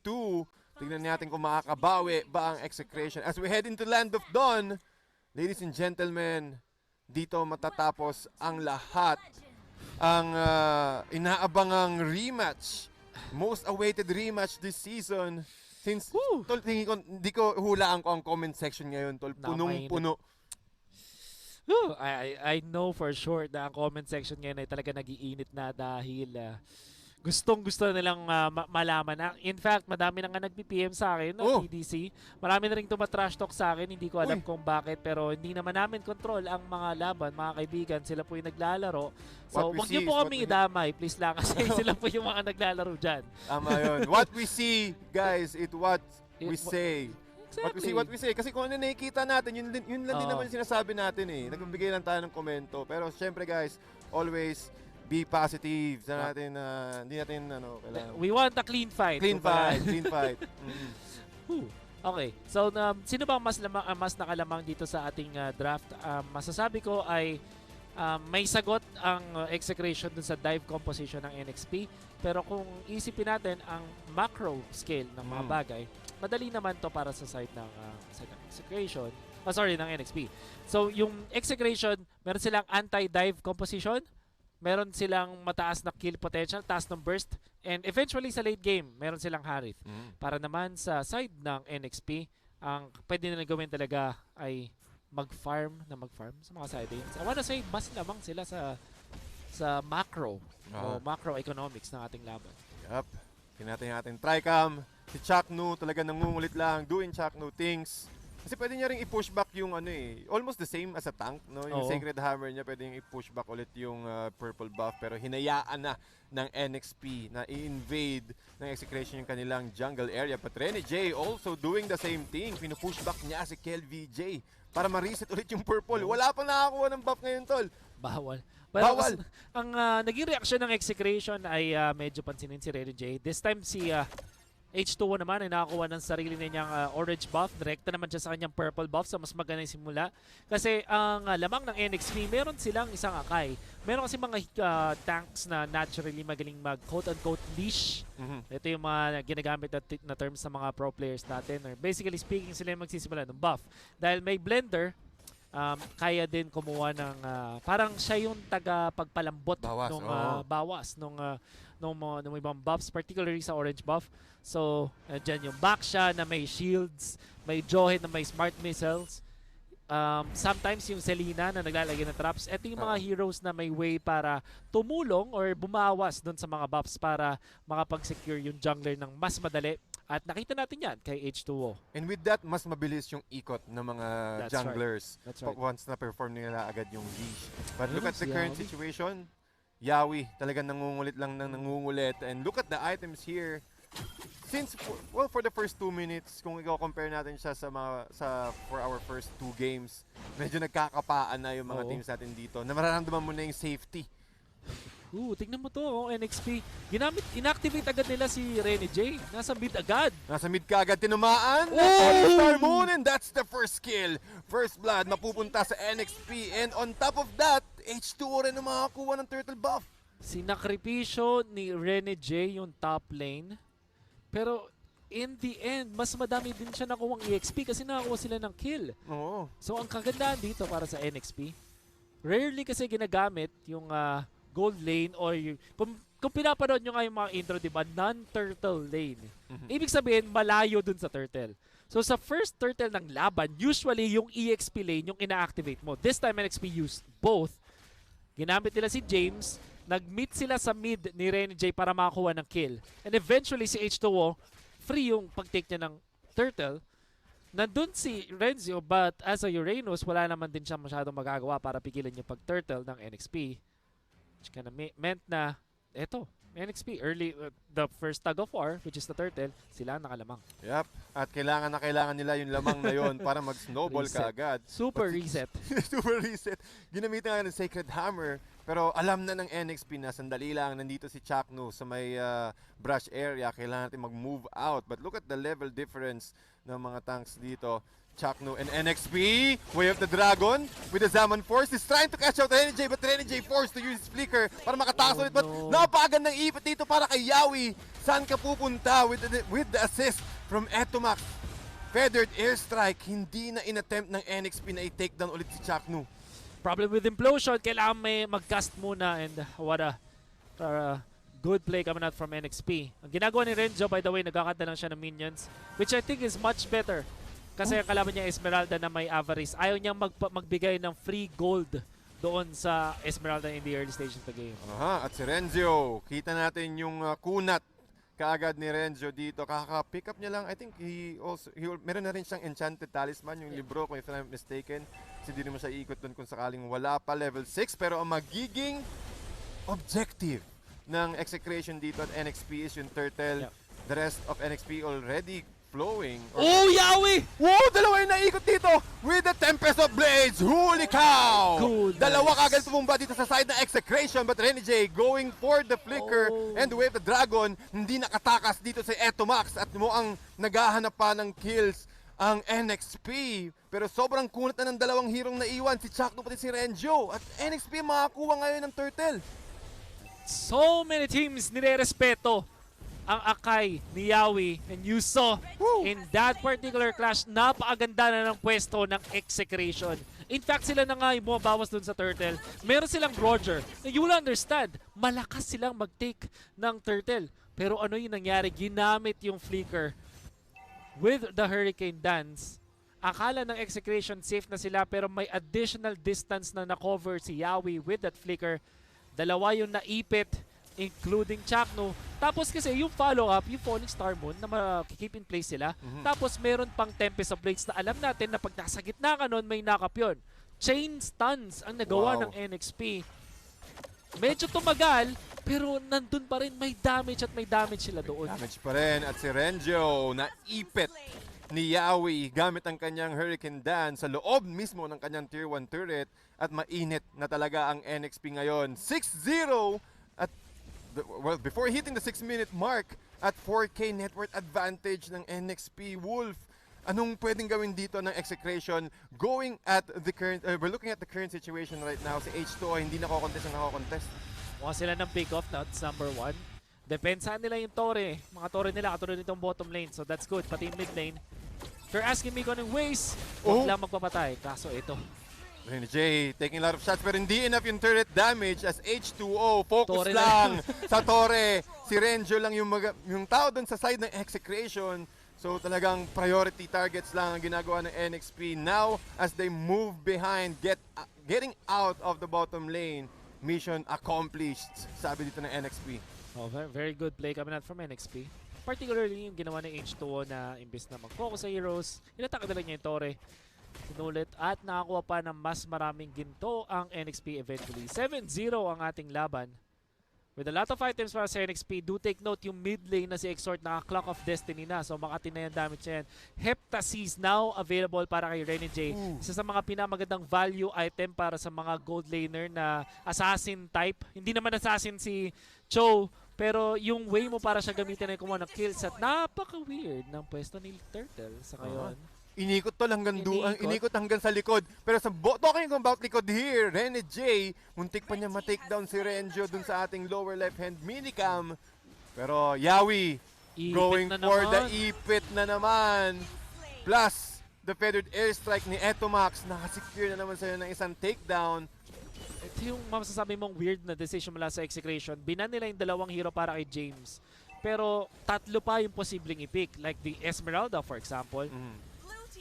2. Tignan natin kung makakabawi ba ang Execration. As we head into Land of Dawn, ladies and gentlemen, dito matatapos ang lahat. Ang inaabangang rematch. Most awaited rematch this season. Since, tol, tingin ko, hindi ko hulaan ko ang comment section ngayon, tol. Punong-puno. I know for sure na ang comment section ngayon ay talaga nag-iinit na dahil gustong-gusto nilang malaman. In fact, madami na nga nag-PPM sa akin ng EDC. Marami na rin tumatrash talk sa akin. Hindi ko alam kung bakit, pero hindi naman namin control ang mga laban, mga kaibigan. Sila po yung naglalaro. So, huwag niyo po kami idamay, please lang, kasi sila po yung mga naglalaro dyan. Tama yun. What we see, guys, what we say. Exactly. What we say. Kasi kung ano nakikita natin, yun lang din naman sinasabi natin eh. Nagbibigay lang tayo ng komento. Pero syempre guys, always be positive sa natin. Hindi natin kailangan. We want a clean fight. Clean fight. Okay. So, sino ba mas nakalamang dito sa ating draft? Masasabi ko ay may sagot ang Execration dun sa dive composition ng NXP. Pero kung isipin natin ang macro scale ng mga bagay, madali naman to para sa side ng Execration. Ng NXP. So, yung Execration, meron silang anti-dive composition, meron silang mataas na kill potential, taas ng burst, and eventually sa late game, meron silang Harith. Para naman sa side ng NXP, ang pwede na gawin talaga ay mag-farm sa mga side lanes. I wanna say, mas lamang sila sa macro o macroeconomics ng ating laban. Yup. Tingnan natin Tricam, si Chaknu talaga nangungulit lang, doing Chaknu things. Kasi pwede niya ring i-push back yung almost the same as a tank, no? Yung Sacred Hammer niya, pwede niyang i-push back ulit yung purple buff, pero hinayaan na ng NXP na i-invade ng Execration yung kanilang jungle area. But Rene J also doing the same thing. Pinupush back niya si KelVJ para ma-reset ulit yung purple. Wala pa nakakuha ng buff ngayon, tol. Bawal. Pero ang naging reaksyon ng Execration ay medyo pansinin si Rene J. This time si H2O naman ay nakakuha ng sarili niyang orange buff. Direkta naman siya sa kanyang purple buff sa mas magandang simula. Kasi ang lamang ng NXP, meron silang isang Akai. Meron kasi mga tanks na naturally magaling mag quote-unquote leash. Ito yung mga ginagamit na terms sa mga pro players natin. Or basically speaking, sila yung magsisimula ng buff. Dahil may blender, kaya din kumuha ng parang siya yung taga-pagpalambot ng bawas nung ibang buffs, particularly sa orange buff. So, dyan yung Baksha na may shields, may Johet na may smart missiles. Sometimes yung Selena na naglalagay ng traps. Ito yung mga heroes na may way para tumulong or bumawas doon sa mga buffs para makapag-secure yung jungler ng mas madali. At nakita natin yan kay H2O. And with that, mas mabilis yung ikot ng mga junglers. That's right. Once na-perform nila agad yung leash. But look at the current situation. Yawi, talagang nangungulit lang ng nangungulit. And look at the items here. Since, for the first 2 minutes, kung i-compare natin siya for our first 2 games, medyo nagkakapaan na yung mga teams natin dito. Na mararamdaman mo na yung safety. Tingnan mo to, NXP. Inactivate agad nila si Rene J. Nasa mid agad. Nasa mid ka agad, tinamaan. Star Moon, and that's the first kill. First blood, mapupunta sa NXP. And on top of that, H2O rin na makakuha ng turtle buff. Sinakripisyo ni Rene J yung top lane. Pero in the end, mas madami din siya nakuwang EXP kasi nakakuha sila ng kill. So ang kagandaan dito para sa NXP, rarely kasi ginagamit yung gold lane or kung pinapanood nyo nga yung mga intro, diba, non-turtle lane. Ibig sabihin, malayo dun sa turtle. So sa first turtle ng laban, usually yung EXP lane yung ina-activate mo. This time NXP used both. Ginamit nila si James, nag-meet sila sa mid ni Rene J para makakuha ng kill. And eventually si H2O, free yung pag-take niya ng turtle. Nandun si Renzo, but as a Uranus, wala naman din siya masyadong magagawa para pigilan yung pag-turtle ng NXP. Which kind of meant na, eto, NXP, early, the first tug of war, which is the turtle, sila nakalamang. Yep. At kailangan nila yung lamang na yon para mag-snowball ka agad. Super reset. Super reset. Ginamitan nga ng Sacred Hammer, pero alam na ng NXP na sandali lang, nandito si Chaknu sa may brush area, kailangan natin mag-move out. But look at the level difference ng mga tanks dito. Chakno and NXP, Way of the Dragon with the Zaman Force is trying to catch out Renegade, but Renegade forced to use his flicker para makatakas ulit. But napakagandang ipit dito para kay Yawi. Saan ka pupunta with the assist from Etomax? Feathered airstrike, hindi na inattempt ng NXP na i-take down ulit si Chakno. Problem with Implosion, kailangan may mag-cast muna, and what a good play coming out from NXP. Ang ginagawa ni Renzo, by the way, nagkakanta lang siya ng minions, which I think is much better. Kasi ang kalaban niya Esmeralda na may Avarice. Ayaw niyang magbigay ng free gold doon sa Esmeralda in the early stages of the game. At si Renzo, kita natin yung kunat kaagad ni Renzo dito. Kaka-pick up niya lang. I think meron na rin siyang Enchanted Talisman, yung libro, kung if I'm mistaken. Kasi hindi naman siya iikot doon kung sakaling wala pa level 6. Pero ang magiging objective ng Execration dito at NXP is yung Turtle. Yep. The rest of NXP already flowing. Oh, Yawi! Wow! Dalawa yung naikot dito with the Tempest of Blades. Holy cow! Goodness. Dalawa kagad tumumba dito sa side ng Execration, but Renegade going for the flicker and the Way of the Dragon. Hindi nakatakas dito si Etomax at mukhang naghahanap pa ng kills ang NXP. Pero sobrang kunat na ng dalawang hirong naiwan, si Chakno pati si Renjo. At NXP makakuha ngayon ng Turtle. So many teams nire-respeto ang Akai ni Yawi, and you saw in that particular clash, napakaganda na ng pwesto ng Execration. In fact, sila na nga yung bumabawas dun sa Turtle. Meron silang Roger. And you will understand, malakas silang mag-take ng Turtle. Pero ano yung nangyari? Ginamit yung flicker with the Hurricane Dance. Akala ng Execration safe na sila, pero may additional distance na na-cover si Yawi with that flicker. Dalawa yung naipit, including Chakno. Tapos kasi yung follow-up, yung Falling Star Moon na makikip in place sila. Tapos meron pang Tempest of Blades na alam natin na pag nasa gitna ka nun, may nakap yun. Chain stuns ang nagawa ng NXP. Medyo tumagal, pero nandun pa rin, may damage at may damage sila doon. Damage pa rin at si Renjo naipit ni Yawi gamit ang kanyang Hurricane Dance sa loob mismo ng kanyang Tier 1 turret at mainit na talaga ang NXP ngayon. 6-0 at before hitting the 6-minute mark at 4K net worth advantage ng NXP Wolf. Anong pwedeng gawin dito ng Execration going at the current, we're looking at the current situation right now. Si H2O hindi nakokontest ang nakokontest. Mukha sila ng pick-off na, that's number 1. Depensahan nila yung Torre. Mga Torre nila katulad nitong bottom lane, so that's good. Pati yung mid lane. If you're asking me kung anong ways, huwag lang magpapatay. Kaso ito. Renegade taking a lot of shots pero hindi enough yung turret damage as H2O focus Torre lang sa Torre. Si Renjo lang yung tao dun sa side ng Execration. So talagang priority targets lang ang ginagawa ng NXP. Now as they move behind, getting out of the bottom lane, mission accomplished, sabi dito ng NXP. Oh, very good play coming out from NXP. Particularly yung ginawa ng H2O na imbis na mag-focus sa heroes, inatak na lang niya yung Torre. Sinulit at nakakuha pa ng mas maraming ginto ang NXP eventually. 7-0 ang ating laban. With a lot of items para sa NXP, do take note yung mid lane na si Exort naka-Clock of Destiny na. So makati na yung damage yan. Heptasis now available para kay Renegade. Isa sa mga pinamagandang value item para sa mga gold laner na assassin type. Hindi naman assassin si Cho, pero yung way mo para siya gamitin ay kumuha ng kills at napaka-weird ng pwesto ni Turtle sa ngayon. Inikot to inikot hanggang sa likod. Pero sa talking about likod here, Rene J, muntik pa niya ma-takedown si Renjo dun sa ating lower left-hand minicam. Pero Yawi, going for the ipit na naman. Plus, the feathered airstrike ni Etomax, nakasecure na naman sa'yo ng isang takedown. Ito yung masasabi mong weird na decision mula sa Execration. Binan nila yung dalawang hero para kay James. Pero tatlo pa yung posibleng i-pick. Like the Esmeralda, for example.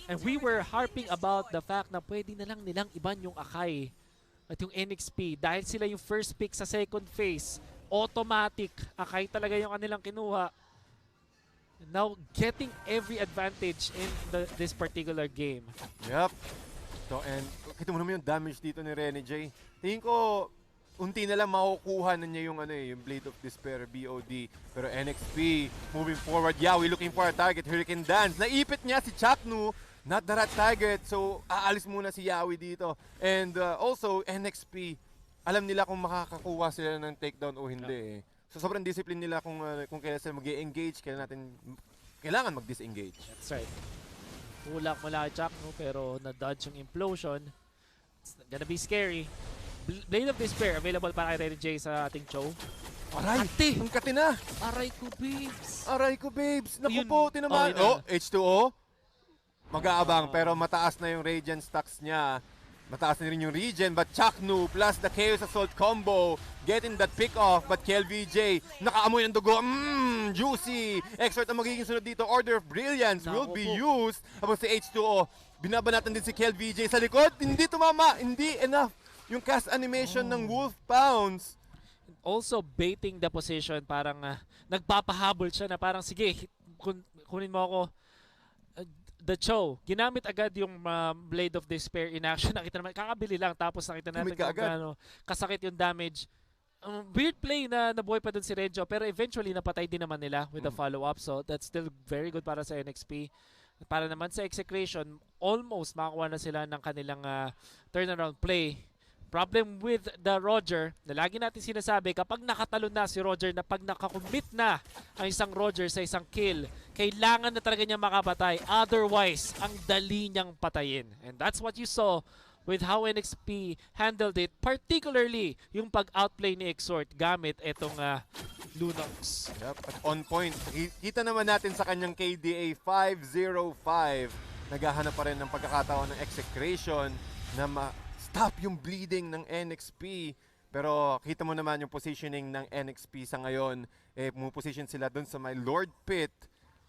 And we were harping about the fact na pwede na lang nilang iban yung Akai at yung NXP dahil sila yung first pick sa second phase. Automatic. Akai talaga yung kanilang kinuha. Now, getting every advantage in this particular game. Yep. So, and kita mo naman yung damage dito ni Rene J. Tingin ko, unti na lang makukuha na niya yung, yung Blade of Despair, BOD. Pero NXP, moving forward. Yawi looking for a target. Hurricane Dance. Naipit niya si Chakno. Not the right target, so aalis muna si Yawi dito. And also, NXP, alam nila kung makakakuha sila ng takedown o hindi. So sobrang discipline nila kung kailan sila mag-engage, kailangan mag-disengage. That's right. Tulak mula kay Chakno pero na-dodge yung implosion. It's gonna be scary. Blade of Despair available para kay Red J sa ating show. Aray! Ate! Ang katina! Aray ko, babes! Aray ko, babes! Naku Yun. po, tinamaan. Okay na. Oh, H2O. Mag-aabang, pero mataas na yung Radiant stacks niya. Mataas na rin yung regen, but Chaknu plus the Chaos Assault combo getting that pick off, but KLVJ nakaamoy ng dugo. Juicy! Exort ang magiging sunod dito. Order of Brilliance will be used. Habang si H2O, binabanatan din si KLVJ sa likod. Hindi tumama, hindi enough. Yung cast animation ng Wolf Pounds. Also baiting the position, parang nagpapahabol siya na parang sige, kunin mo ako. The Cho, ginamit agad yung Blade of Despair in action. Nakita naman, kakabili lang tapos nakita natin kung kasakit yung damage. Weird play na nabuhay pa dun si Renjo pero eventually napatay din naman nila with the follow-up. So that's still very good para sa NXP. Para naman sa Execration, almost makakuha na sila ng kanilang turnaround play. Problem with the Roger, na lagi natin sinasabi, kapag nakatalon na si Roger, na pag nakakommit na ang isang Roger sa isang kill, kailangan na talaga niya makapatay. Otherwise, ang dali niyang patayin. And that's what you saw with how NXP handled it, particularly yung pag-outplay ni Exort gamit itong Lunox. Yep, at on point. Kita naman natin sa kanyang KDA 505. Naghahanap pa rin ng pagkakataon ng Execration na stop yung bleeding ng NXP. Pero kita mo naman yung positioning ng NXP sa ngayon. Position sila dun sa may Lord Pit,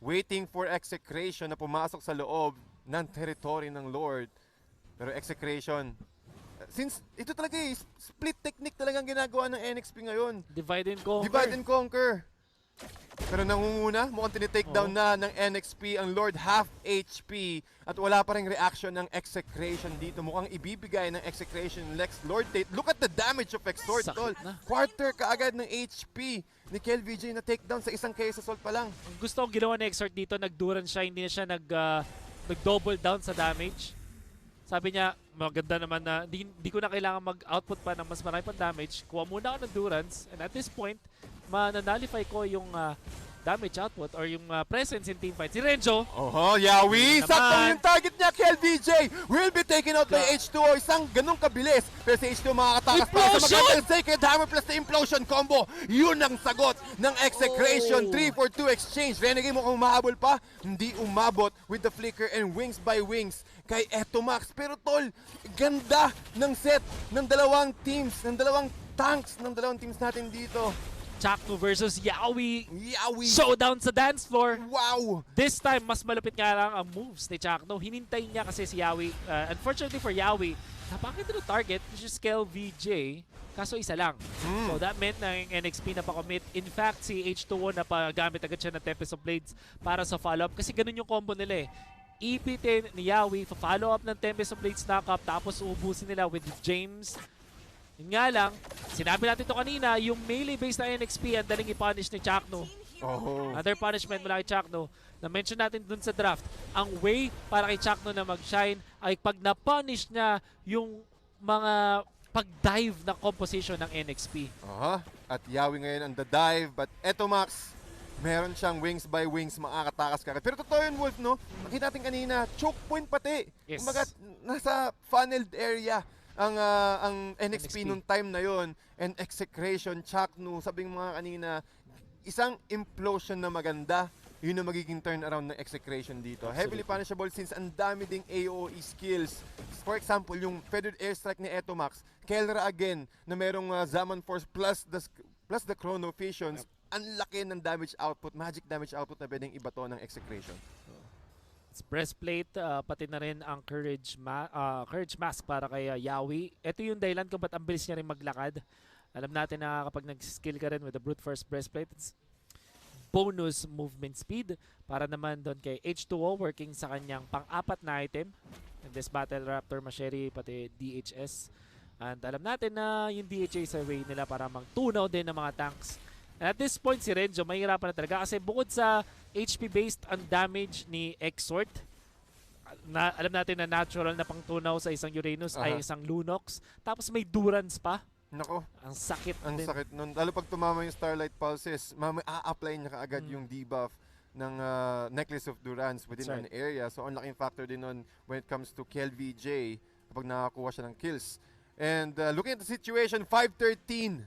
waiting for Execration na pumasok sa loob ng territory ng Lord. Pero Execration, since ito talaga split technique talagang ginagawa ng NXP ngayon. Divide and conquer. Divide and conquer. Pero nangunguna, mukhang tinitake down na ng NXP ang Lord half HP at wala pa ring reaction ng Execration dito. Mukhang ibibigay ng Execration Lex Lord Tate. Look at the damage of Exort, tol. Quarter kaagad ng HP ni KLVJ na takedown sa isang Chaos Assault pa lang. Ang gusto kong ginawa ni Exort dito, nagduran siya, hindi na siya nag-double down sa damage. Sabi niya, maganda naman na hindi ko na kailangan mag-output pa ng mas marami pang damage. Kuha muna ako ng Durance and at this point, mananalify ko yung damage output or yung presence in teamfight. Si Renjo. Yawi! Sakto yung target niya, KLVJ! Will be taken out by H2O. Isang ganong kabilis. Pero si H2O makakatakas pa sa magandang Sacred Hammer plus the Implosion combo. Yun ang sagot ng Execration. 3-4-2 exchange. Renegade mo kung mahabol pa. Hindi umabot with the flicker and wings by wings kay Etomax. Pero tol, ganda ng set ng dalawang teams, ng dalawang tanks, ng dalawang teams natin dito. Chaknu versus Yawi. Showdown sa dance floor. Wow! This time, mas malupit nga lang ang moves ni Chaknu. Hinintay niya kasi si Yawi. Unfortunately for Yawi, napakita ng target, which is KLVJ. Kaso isa lang. So that meant na yung NXP napakommit. In fact, si H2O napagamit agad siya ng Tempest of Blades para sa follow-up. Kasi ganun yung combo nila eh. Ipitin ni Yawi, follow up ng Tempest of Blades knock-up, tapos ubusin nila with James. Yun nga lang, sinabi natin ito kanina, yung melee-based na NXP, ang daling i-punish ni Chakno. Another punishment mula kay Chakno. Na-mention natin dun sa draft, ang way para kay Chakno na mag-shine ay pag na-punish niya yung mga pag-dive na composition ng NXP. At Yawi ngayon ang the-dive, but Etomax, meron siyang wings by wings, makakatakas ka. Pero totoo yun, Wolf, no? Nakita natin kanina, choke point pati. Yes. Kumbaga, nasa funneled area ang NXP nung time na yon, and Execration, Chaknu, sabing mga kanina, isang implosion na maganda, yun ang magiging turnaround ng Execration dito. Absolutely. Heavily punishable since ang dami ding AOE skills. For example, yung feathered airstrike ni Etomax, Kelra again, na merong Zaman Force plus the Chrono Fissions, ang laki ng damage output, magic damage output na pwedeng ibato ng Execration. Breastplate, pati na rin ang Courage Mask para kay Yawi. Ito yung dahilan kung ba't ang bilis niya rin maglakad. Alam natin na kapag nag-skill ka rin with the Brute Force Breastplate, it's bonus movement speed. Para naman doon kay H2O, working sa kanyang pang-apat na item. In this Battle Raptor, Machete, pati DHS. And alam natin na yung DHS sa way nila para magtunaw din ng mga tanks. And at this point, si Renjo, mahirapan na talaga kasi bukod sa HP-based ang damage ni Exort, alam natin na natural na pangtunaw sa isang Uranus ay isang Lunox. Tapos may Durance pa. Nako. Ang sakit Ang din. sakit nun. Lalo pag tumama yung Starlight Pulses, a-apply niya kaagad yung debuff ng Necklace of Durance within That's an area. So, ang laking factor din nun when it comes to KLVJ kapag nakakuha siya ng kills. And looking at the situation, 5-13,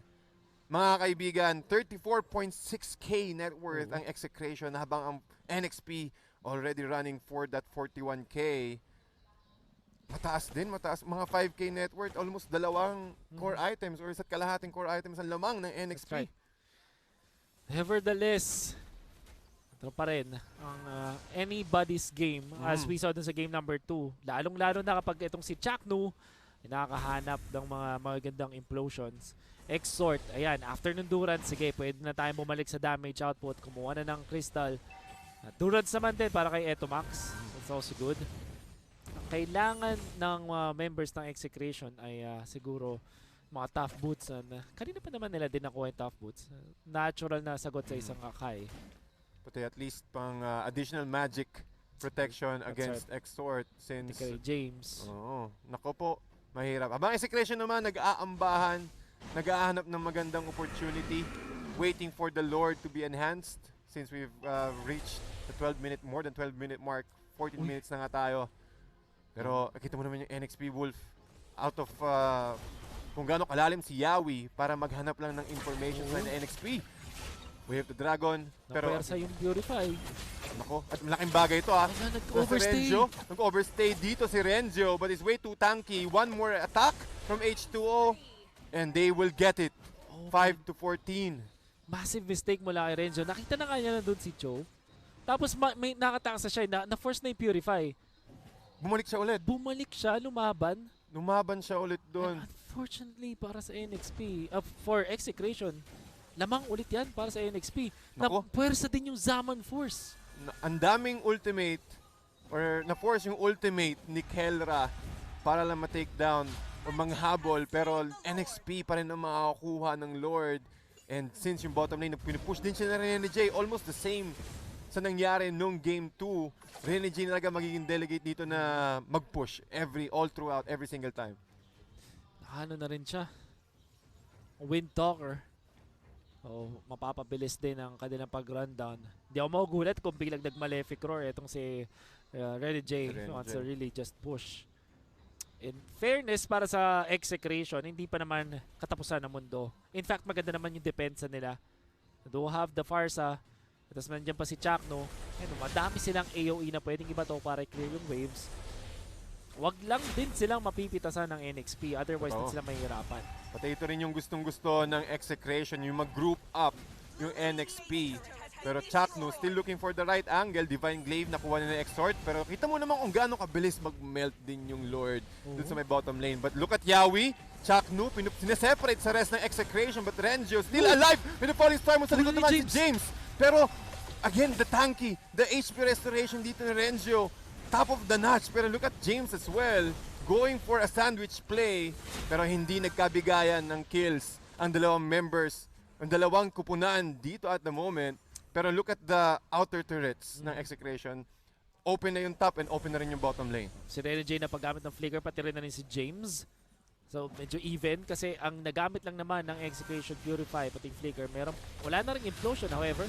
mga kaibigan, 34.6k net worth ang Execration habang ang NXP already running for that 41k. Mataas din, mataas. Mga 5k net worth, almost dalawang core items or isa't kalahating core items ang lamang ng NXP. That's right. Nevertheless, ito pa rin ang anybody's game as we saw dun sa game number 2. Lalong-lalo na kapag itong si Chaknu nakakahanap ng mga magagandang implosions. Exort, ayan, after ng Durance, sige, pwede na tayo bumalik sa damage output. Kumuha na ng Crystal. Durance naman din para kay Etomax. That's also good. Ang kailangan ng members ng Execration ay siguro mga tough boots. Kanina pa naman nila din nakuha yung tough boots. Natural na sagot sa isang Akai. Pati at least pang additional magic protection against Exort since... Kay James. Oo. Nako po, mahirap. Abang Execration naman, nag-aambahan, nag-aanap ng magandang opportunity, waiting for the Lord to be enhanced since we've reached the 12-minute, more than 12-minute mark. 14 minutes na nga tayo. Pero kita mo naman yung NXP Wolf out of kung gaano kalalim si Yawi para maghanap lang ng information sa NXP. We have the Dragon. Pero Napersa yung Purify. nako, at malaking bagay ito ha. Nag-overstay. Nag-overstay dito si Renzo but is way too tanky. One more attack from H2O and they will get it. 5-14. Massive mistake mula kay Renzo. Nakita na nga niya nandun si Cho. Tapos may nakataksa siya. Na-force na yung Purify. Bumalik siya ulit. Bumalik siya, lumaban. Lumaban siya ulit doon. Unfortunately, para sa NXP, for Execration, lamang ulit yan para sa NXP. Nako. Puwersa din yung Zaman Force. Ang daming ultimate or na-force yung ultimate ni Kelra para lang ma-take down o manghabol pero NXP pa rin ang makakuha ng Lord. And since yung bottom lane, pinupush din siya na Rene J, almost the same sa nangyari nung game 2. Rene J talaga magiging delegate dito na mag-push all throughout, every single time. Ano na rin siya. Wind Talker. Mapapabilis din ang kanilang pag-rundown. Hindi ako magugulat kung biglang nag-Malefic Roar itong si Rene J wants to really just push. In fairness para sa Execration, hindi pa naman katapusan ng mundo. In fact, maganda naman yung depensa nila. Do have the Farsa. Tapos nandiyan pa si Chakno. Madami silang AoE na pwedeng ibato para i-clear yung waves. Wag lang din silang mapipitasan ng NXP. Otherwise, din sila mahihirapan. Pati ito rin yung gustong-gusto ng Execration, yung mag-group up yung NXP. Pero Chakno still looking for the right angle. Divine Glaive nakuha na ng Exort. Pero kita mo naman kung gaano kabilis mag-melt din yung Lord dun sa may bottom lane. But look at Yawi. Chakno, sineseparate sa rest ng Execration. But Renzo still alive with the falling star mo sa likod naman si James. Pero again, the tanky, the HP restoration dito ni Renzo. Top of the notch. Pero look at James as well. Going for a sandwich play. Pero hindi nagkabigayan ng kills ang dalawang members. Ang dalawang kupunan dito at the moment. Pero look at the outer turrets ng Execration. Open na yung top and open na rin yung bottom lane. Si Rene J na paggamit ng flicker, pati rin na rin si James. So medyo even kasi ang nagamit lang naman ng Execration Purify, pati yung flicker. Wala na rin implosion however.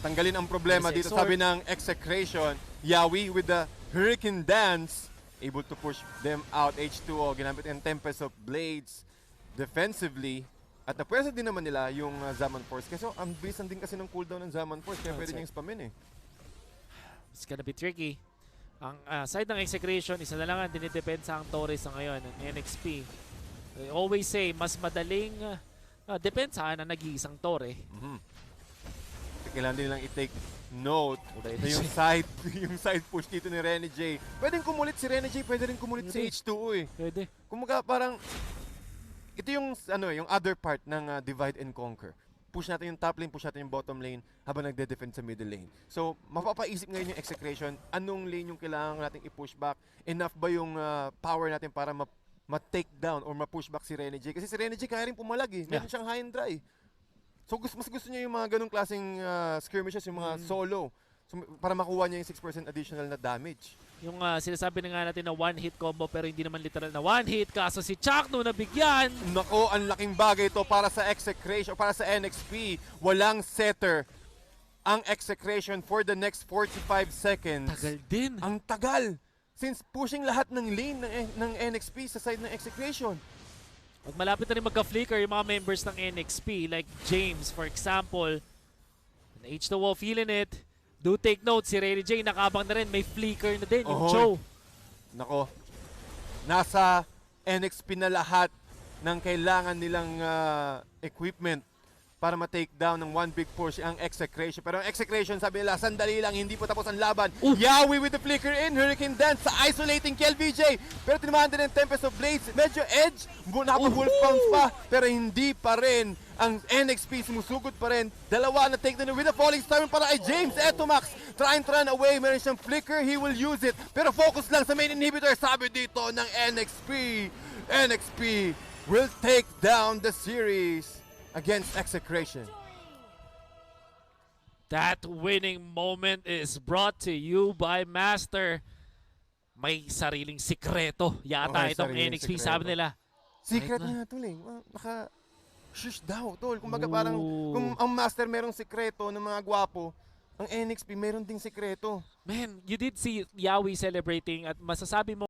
Tanggalin ang problema Yes, dito. Exort. Sabi ng Execration, Yawi with the Hurricane Dance, able to push them out. H2O, ginamit yung Tempest of Blades defensively. At napwesa din naman nila yung Zaman Force. Kasi ang bilisan din kasi ng cooldown ng Zaman Force. Kaya pwede niyang spamin eh. It's gonna be tricky. Ang side ng Execration, isa na lang ang dinidepensa ang Torres ngayon ng NXP. I always say, mas madaling depensahan ang nag-iisang Torre. Kailangan din lang i-take note na yung side push dito ni Rene J. Pwedeng kumulit si Rene J, pwede rin kumulit si H2O eh. Pwede. Kumaga parang ito yung yung other part ng divide and conquer. Push natin yung top lane, push natin yung bottom lane habang nagde-defend sa middle lane. So, mapapaisip ngayon yung Execration, anong lane yung kailangan natin i-push back? Enough ba yung power natin para ma-take down or ma-push back si Rene J? Kasi si Rene J kaya rin pumalag eh. Meron siyang high and dry. So, mas gusto niya yung mga ganong klaseng skirmishes, yung mga solo. So, para makuha niya yung 6% additional na damage. Yung sinasabi na nga natin na one-hit combo pero hindi naman literal na one-hit. Kaso si Chakno nabigyan. Nako, ang laking bagay ito para sa Execration, para sa NXP. Walang setter ang execration for the next 45 seconds. Tagal din. Ang tagal. Since pushing lahat ng lane ng NXP sa side ng execration. Pag malapit na rin magka-flicker yung mga members ng NXP, like James, for example, H2O feeling it. Do take note, si Ray J nakabang na rin, may flicker na din, yung Oho. Joe. Nako, nasa NXP na lahat ng kailangan nilang equipment para ma-take down ng one big push ang execration. Pero ang execration, sabi nila, sandali lang, hindi po tapos ang laban. Yawi with the flicker in, Hurricane Dance sa isolating KLVJ. Pero tinamaan din ng Tempest of Blades. Medyo edge, nakapag-wolf pounce pa. Pero hindi pa rin ang NXP, sumusugod pa rin. Dalawa na take down with a falling star para kay James Etomax. Trying to run away, meron siyang flicker, he will use it. Pero focus lang sa main inhibitor, sabi dito ng NXP. NXP will take down the series against execration. That winning moment is brought to you by Master. May sariling sikreto yata Okay, itong sariling NXP, sikreto. sabi nila. Secret Right na tol eh. Shush daw tol. Kumbaga parang kung ang master merong sikreto ng mga gwapo, ang NXP meron ding sikreto. Man, you did see Yawi celebrating at masasabi mo